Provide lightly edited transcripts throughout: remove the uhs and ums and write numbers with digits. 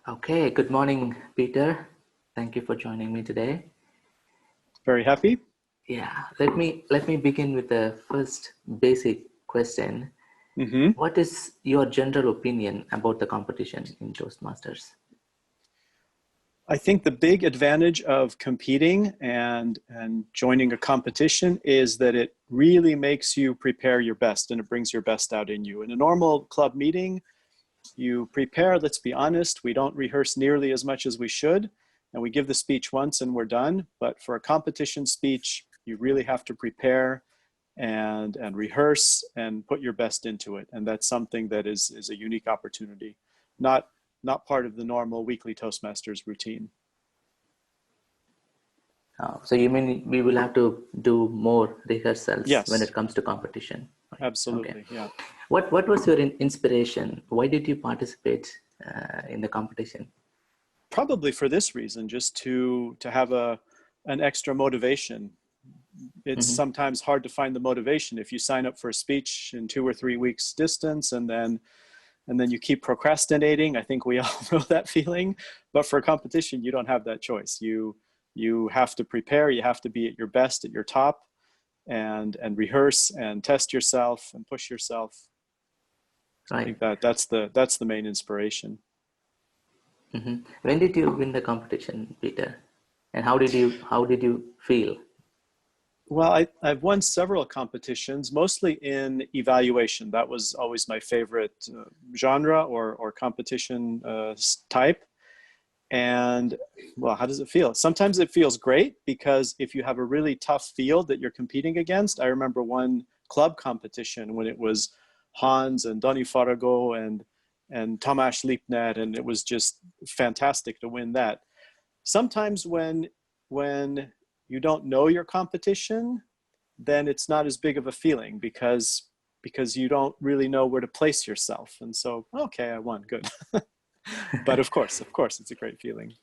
Okay, good morning, Peter. Thank you for joining me today. Very happy. Yeah, let me begin with the first basic question. hmm What is your general opinion about the competition in Toastmasters? I think the big advantage of competing and joining a competition is that it really makes you prepare your best and it brings your best out in you. In a normal club meeting, you prepare, let's be honest, we don't rehearse nearly as much as we should, and we give the speech once and we're done. But for a competition speech, you really have to prepare and rehearse and put your best into it. And that's something that is a unique opportunity, not not part of the normal weekly Toastmasters routine. So you mean we will have to do more rehearsals when Yes, it comes to competition, right? Okay. absolutely. Yeah. What was your inspiration? Why did you participate in the competition? Probably for this reason, just to have an extra motivation. It's hmm sometimes hard to find the motivation if you sign up for a speech in 2 or 3 weeks distance and then you keep procrastinating. I think we all know that feeling. But for a competition, you don't have that choice. You have to prepare, you have to be at your best, at your top, and rehearse and test yourself and push yourself. So I Right. think that's the main inspiration. When did you win the competition, Peter? And how did you feel? Well, I've won several competitions, mostly in evaluation. That was always my favorite genre or competition type. And well, how does it feel? Sometimes it feels great because if you have a really tough field that you're competing against, I remember one club competition when it was Hans and Donny Farago and Tomasz Lipnet, and it was just fantastic to win that. Sometimes when you don't know your competition, then it's not as big of a feeling because you don't really know where to place yourself. And so, okay, I won, good. But of course, it's a great feeling.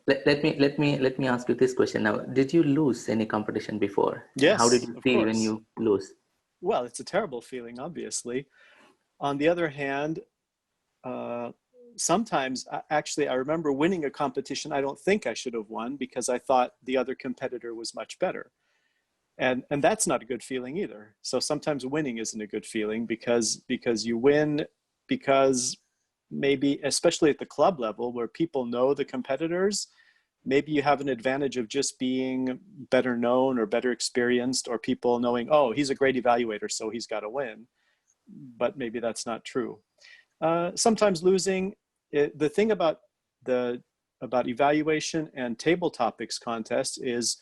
Let me ask you this question now. Did you lose any competition before? And how did Yes, you of feel when course. you lose? Well, it's a terrible feeling, obviously. On the other hand, uh, sometimes, actually, I remember winning a competition I don't think I should have won because I thought the other competitor was much better. And that's not a good feeling either. So sometimes winning isn't a good feeling because you win because maybe, especially at the club level where people know the competitors, maybe you have an advantage of just being better known or better experienced, or people knowing, oh, he's a great evaluator, so he's got to win. But maybe that's not true. Sometimes losing. The thing the about evaluation and table topics contests is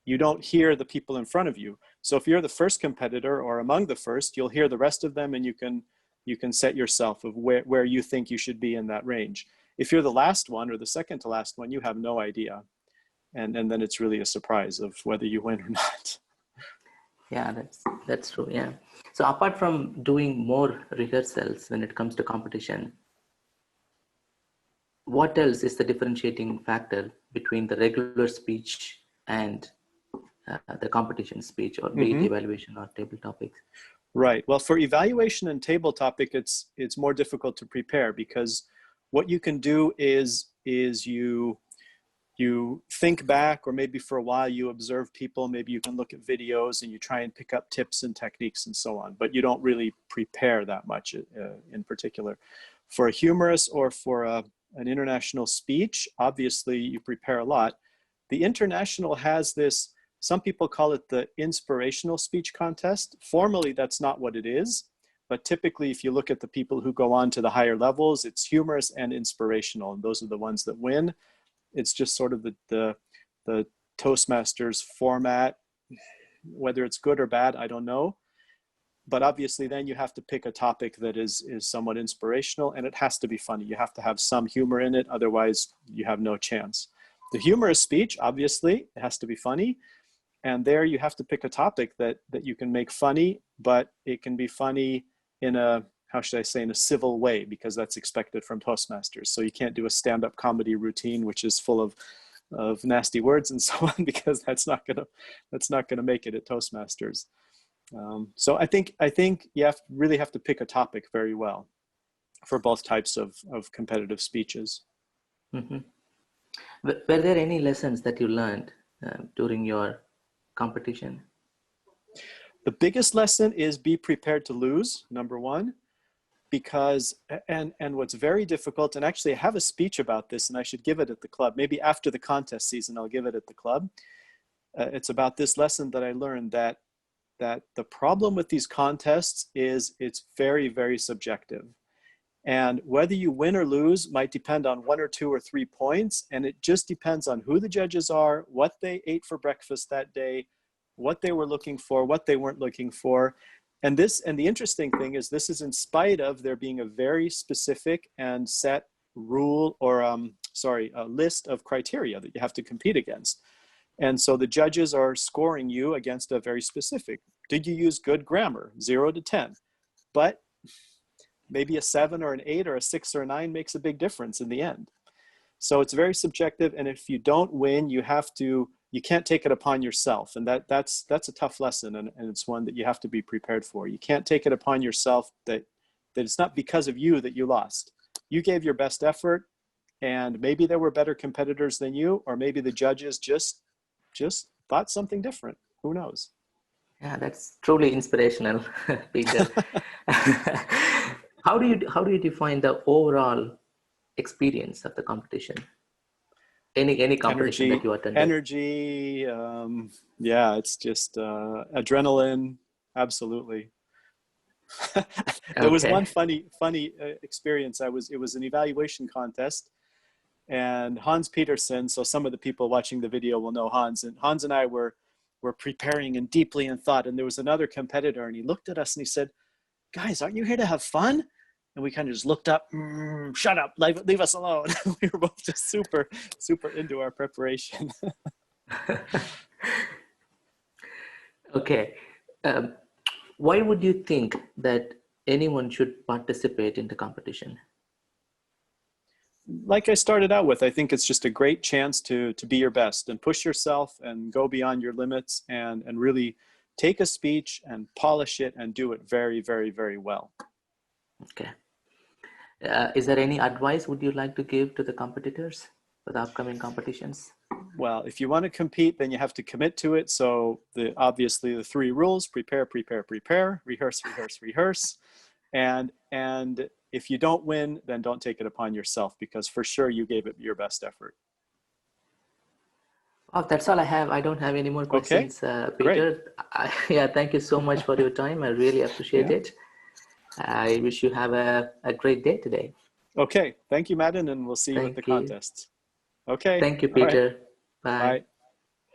you don't hear the people in front of you. So if you're the first competitor or among the first, you'll hear the rest of them, and you can set yourself of where you think you should be in that range. If you're the last one or the second to last one, you have no idea, and then it's really a surprise of whether you win or not. Yeah, that's true. Yeah. So apart from doing more rehearsals when it comes to competition, what else is the differentiating factor between the regular speech and the competition speech, or be it hmm evaluation or table topics? Right. Well, for evaluation and table topic, it's more difficult to prepare because what you can do is you think back, or maybe for a while you observe people, maybe you can look at videos and you try and pick up tips and techniques and so on, but you don't really prepare that much in particular. For a humorous or for an international speech, obviously you prepare a lot. The international has this, some people call it the inspirational speech contest. Formally, that's not what it is. But typically, if you look at the people who go on to the higher levels, it's humorous and inspirational, and those are the ones that win. It's just sort of the Toastmasters format. Whether it's good or bad, I don't know. But obviously, then you have to pick a topic that is somewhat inspirational, and it has to be funny. You have to have some humor in it, otherwise you have no chance. The humorous speech, obviously, it has to be funny, and there you have to pick a topic that you can make funny, but it can be funny in a, how should I say, in a civil way, because that's expected from Toastmasters. So you can't do a stand-up comedy routine which is full of nasty words and so on, because that's not gonna make it at Toastmasters. So I think really have to pick a topic very well. for both types of competitive speeches. Mm-hmm. Were there any lessons that you learned during your competition? The biggest lesson is be prepared to lose, number one, because, and what's very difficult, and actually I have a speech about this and I should give it at the club. Maybe after the contest season, I'll give it at the club. It's about this lesson that I learned, that the problem with these contests is it's very, very subjective. And whether you win or lose might depend on 1 or 2 or 3 points. And it just depends on who the judges are, what they ate for breakfast that day, what they were looking for, what they weren't looking for. And the interesting thing is this is in spite of there being a very specific and set rule or, a list of criteria that you have to compete against. And so the judges are scoring you against a very specific. Did you use good grammar? 0 to 10. But maybe a 7 or an 8 or a 6 or a 9 makes a big difference in the end. So it's very subjective. And if you don't win, you can't take it upon yourself. And that's a tough lesson. And it's one that you have to be prepared for. You can't take it upon yourself that it's not because of you that you lost. You gave your best effort, and maybe there were better competitors than you, or maybe the judges just thought something different. Who knows? Yeah, that's truly inspirational, Peter. How do you define the overall experience of the competition? Any competition that you attended? Energy, yeah, it's just adrenaline, absolutely. There was one funny experience. It was an evaluation contest, and Hans Peterson, so some of the people watching the video will know Hans, and I were preparing and deeply in thought, and there was another competitor, and he looked at us and he said, "Guys, aren't you here to have fun?" And we kind of just looked up, shut up, leave us alone. We were both just super, super into our preparation. Okay. Why would you think that anyone should participate in the competition? Like I started out with, I think it's just a great chance to be your best and push yourself and go beyond your limits and really take a speech and polish it and do it very, very, very well. Okay. Is there any advice would you like to give to the competitors for the upcoming competitions? Well, if you want to compete, then you have to commit to it. So obviously the 3 rules: prepare, prepare, prepare, rehearse, rehearse, rehearse. And if you don't win, then don't take it upon yourself, because for sure you gave it your best effort. Oh, that's all I have. I don't have any more questions, Okay. Peter. Yeah, thank you so much for your time. I really appreciate it. I wish you have a great day today. Okay. Thank you, Madden, and we'll see you at the contests. Okay. Thank you, Peter. Right. Bye. Bye.